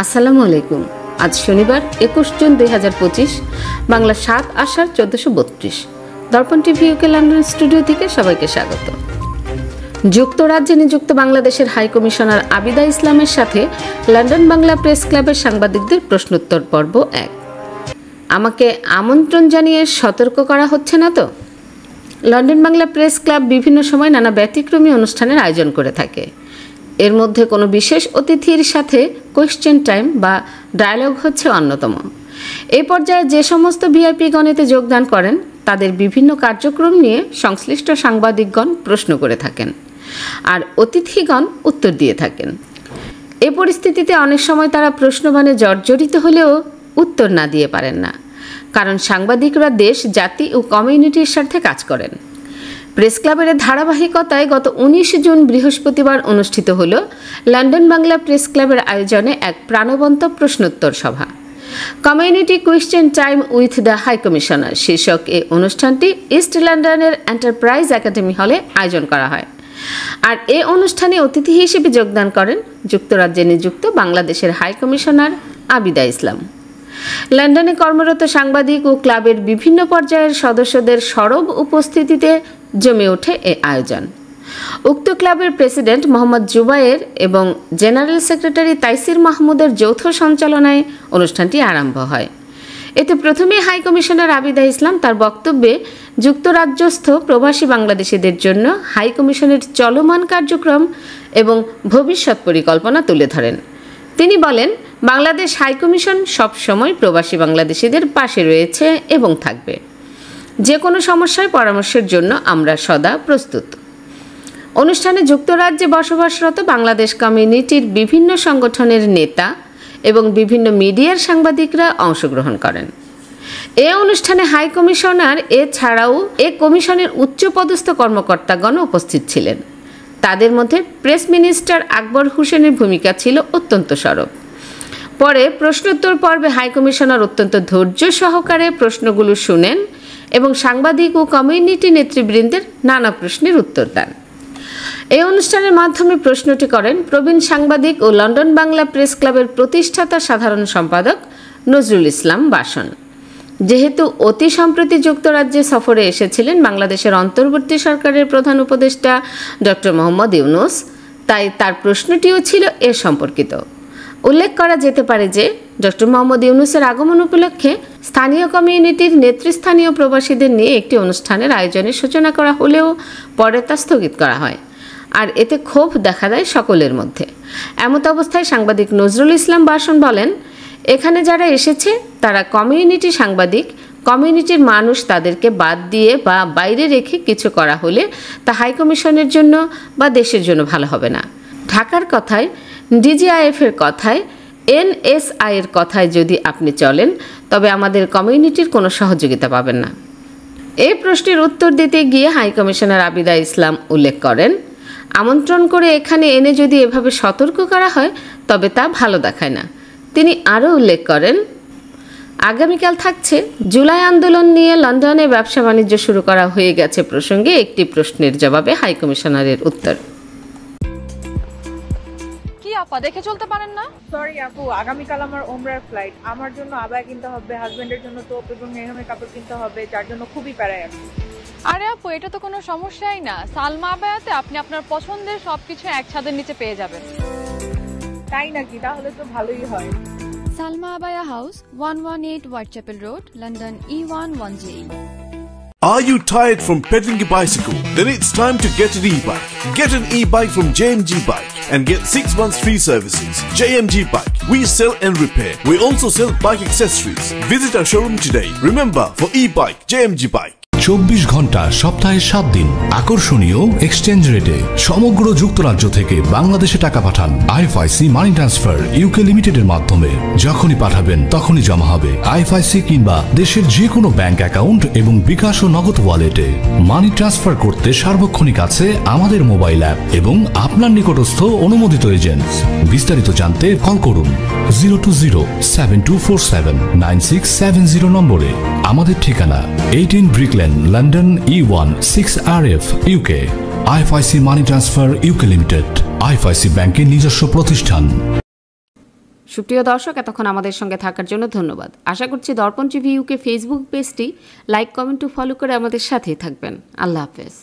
আসসালামু আলাইকুম। আজ শনিবার 21 জুন 2025, বাংলা 7 আষাঢ় 1432। দর্পণ টিভি ইউকে লন্ডন স্টুডিও থেকে সবাইকে স্বাগত। যুক্তরাজ্যে নিযুক্ত বাংলাদেশের হাই কমিশনার আবিদা ইসলামের সাথে লন্ডন বাংলা প্রেস ক্লাবের সাংবাদিকদের প্রশ্নোত্তর পর্ব 1। আমাকে আমন্ত্রণ জানিয়ে সতর্ক করা হচ্ছে না তো? লন্ডন বাংলা প্রেস ক্লাব বিভিন্ন সময় নানা ব্যতিক্রমী অনুষ্ঠানের আয়োজন করে থাকে। এর মধ্যে কোনো বিশেষ অতিথির সাথে কোয়েশ্চেন টাইম বা ডায়ালগ হচ্ছে অন্যতম। এই পর্যায়ে যে সমস্ত ভিআইপি গণেতে যোগদান করেন তাদের বিভিন্ন কার্যক্রম নিয়ে সংশ্লিষ্ট সাংবাদিকগণ প্রশ্ন করে থাকেন, আর অতিথিগণ উত্তর দিয়ে থাকেন। এ পরিস্থিতিতে অনেক সময় তারা প্রশ্নবাণে জর্জরিত হলেও উত্তর না দিয়ে পারেন না, কারণ সাংবাদিকরা দেশ, জাতি ও কমিউনিটির স্বার্থে কাজ করেন। প্রেস ক্লাবের ধারাবাহিকতায় গত 19 জুন বৃহস্পতিবার অনুষ্ঠিত হল লন্ডন বাংলা প্রেস ক্লাবের আয়োজনে এক প্রাণবন্ত প্রশ্নোত্তর সভা। Community question time with the high commissioner শীর্ষক এই অনুষ্ঠানটি ইস্ট লন্ডনের এন্টারপ্রাইজ একাডেমি হলে আয়োজন করা হয়। আর এই অনুষ্ঠানে অতিথি হিসেবে যোগদান করেন যুক্তরাজ্যে নিযুক্ত বাংলাদেশের হাই কমিশনার আবিদা ইসলাম। লন্ডনে কর্মরত সাংবাদিক ও ক্লাবের বিভিন্ন পর্যায়ের সদস্যদের সরব উপস্থিতিতে জমে ওঠে এই আয়োজন। উক্ত ক্লাবের প্রেসিডেন্ট মোহাম্মদ জুবায়ের এবং জেনারেল সেক্রেটারি তাইসির মাহমুদের যৌথ সঞ্চালনায় অনুষ্ঠানটি আরম্ভ হয়। এতে প্রথমে হাই কমিশনার আবিদা ইসলাম তার বক্তব্যে যুক্তরাজ্যস্থ প্রবাসী বাংলাদেশিদের জন্য হাই কমিশনের চলমান কার্যক্রম এবং ভবিষ্যৎ পরিকল্পনা তুলে ধরেন। তিনি বলেন, বাংলাদেশ হাই কমিশন সবসময় প্রবাসী বাংলাদেশিদের পাশে রয়েছে এবং থাকবে। যে কোনো সমস্যায় পরামর্শের জন্য আমরা সদা প্রস্তুত। অনুষ্ঠানে যুক্তরাজ্যে বসবাসরত বাংলাদেশ কমিউনিটির বিভিন্ন সংগঠনের নেতা এবং বিভিন্ন মিডিয়ার সাংবাদিকরা অংশগ্রহণ করেন। এ অনুষ্ঠানে হাই কমিশনার এছাড়াও এ কমিশনের উচ্চপদস্থ কর্মকর্তাগণ উপস্থিত ছিলেন। তাদের মধ্যে প্রেস মিনিস্টার আকবর হোসেনের ভূমিকা ছিল অত্যন্ত সরব। পরে প্রশ্নোত্তর পর্বে হাই কমিশনার অত্যন্ত ধৈর্য সহকারে প্রশ্নগুলো শুনেন এবং সাংবাদিক ও কমিউনিটি নেতৃবৃন্দের নানা প্রশ্নের উত্তর দেন। এই অনুষ্ঠানের মাধ্যমে প্রশ্নটি করেন প্রবীণ সাংবাদিক ও লন্ডন বাংলা প্রেস ক্লাবের প্রতিষ্ঠাতা সাধারণ সম্পাদক নজরুল ইসলাম বাসন। যেহেতু অতি সম্প্রতি যুক্তরাজ্যে সফরে এসেছিলেন বাংলাদেশের অন্তর্বর্তী সরকারের প্রধান উপদেষ্টা ডক্টর মোহাম্মদ ইউনূস, তাই তার প্রশ্নটিও ছিল এর সম্পর্কিত। উল্লেখ করা যেতে পারে যে ডক্টর মোহাম্মদ ইউনূসের আগমন উপলক্ষে স্থানীয় কমিউনিটির নেতৃস্থানীয় প্রবাসীদের নিয়ে একটি অনুষ্ঠানের আয়োজনের সূচনা করা হলেও পরে তা স্থগিত করা হয়, আর এতে ক্ষোভ দেখা দেয় সকলের মধ্যে। এমত অবস্থায় সাংবাদিক নজরুল ইসলাম বাসন বলেন, এখানে যারা এসেছে তারা কমিউনিটি সাংবাদিক, কমিউনিটির মানুষ, তাদেরকে বাদ দিয়ে বা বাইরে রেখে কিছু করা হলে তা হাই কমিশনের জন্য বা দেশের জন্য ভালো হবে না। ঢাকার কথায়, ডিজিআইএফ এর কথায়, এনএসআই এর কথায় যদি আপনি চলেন তবে আমাদের কমিউনিটির কোনো সহযোগিতা পাবেন না। এই প্রশ্নের উত্তর দিতে গিয়ে হাই কমিশনার আবিদা ইসলাম উল্লেখ করেন, আমন্ত্রণ করে এখানে এনে যদি এভাবে সতর্ক করা হয় তবে তা ভালো দেখায় না। তিনি আরও উল্লেখ করেন, আগামীকাল থাকছে জুলাই আন্দোলন নিয়ে লন্ডনে ব্যবসা বাণিজ্য শুরু করা হয়ে গেছে প্রসঙ্গে একটি প্রশ্নের জবাবে হাই কমিশনারের উত্তর। আপা দেখে চলতে পারেন না? সরি আপু, আগামীকাল আমার ওমরার ফ্লাইট। আমার জন্য আবায়া কিনতে হবে, হাজবেন্ডের জন্য টোপ এবং মেহমের কাপড় কিনতে হবে, যার জন্য খুবই প্যারায় আছি। আরে আপু, এটা তো কোনো সমস্যাই না। সালমা আবায়াতে আপনি আপনার পছন্দের সবকিছু এক ছাদের নিচে পেয়ে যাবেন। তাই নাকি? তাহলে তো ভালোই হয়। Salma Abaya House, 118 Whitechapel Road, London E11JE. Are you tired from pedaling a bicycle? Then it's time to get an e-bike. Get an e-bike from JMG Bike and get 6 months free services. JMG Bike. We sell and repair. We also sell bike accessories. Visit our showroom today. Remember, for e-bike, JMG Bike. 24 ঘন্টা সপ্তাহে 7 দিন আকর্ষণীয় exchange রেটে সমগ্র যুক্তরাজ্য থেকে বাংলাদেশে টাকা পাঠান। আইএফআইসি মানি ট্রান্সফার ইউকে লিমিটেডের মাধ্যমে যখনই পাঠাবেন তখনই জমা হবে আইএফআইসি কিংবা দেশের যে কোনো ব্যাংক অ্যাকাউন্ট এবং বিকাশ ও নগদ ওয়ালেটে। মানি ট্রান্সফার করতে সার্বক্ষণিক আছে আমাদের মোবাইল অ্যাপ এবং আপনার নিকটস্থ অনুমোদিত এজেন্ট। বিস্তারিত জানতে কল করুন 02072479670 নম্বরে। আমাদের ঠিকানা 18 Brick Lane, London E1 6RF UK। IFIC money transfer UK limited, IFIC ব্যাংকের নিজস্ব প্রতিষ্ঠান। সুপ্রিয় দর্শক, এতক্ষণ আমাদের সঙ্গে থাকার জন্য ধন্যবাদ। আশা করছি দর্পণ টিভি ইউকে ফেসবুক পেজটি লাইক, কমেন্ট ও ফলো করে আমাদের সাথেই থাকবেন। আল্লাহ হাফেজ।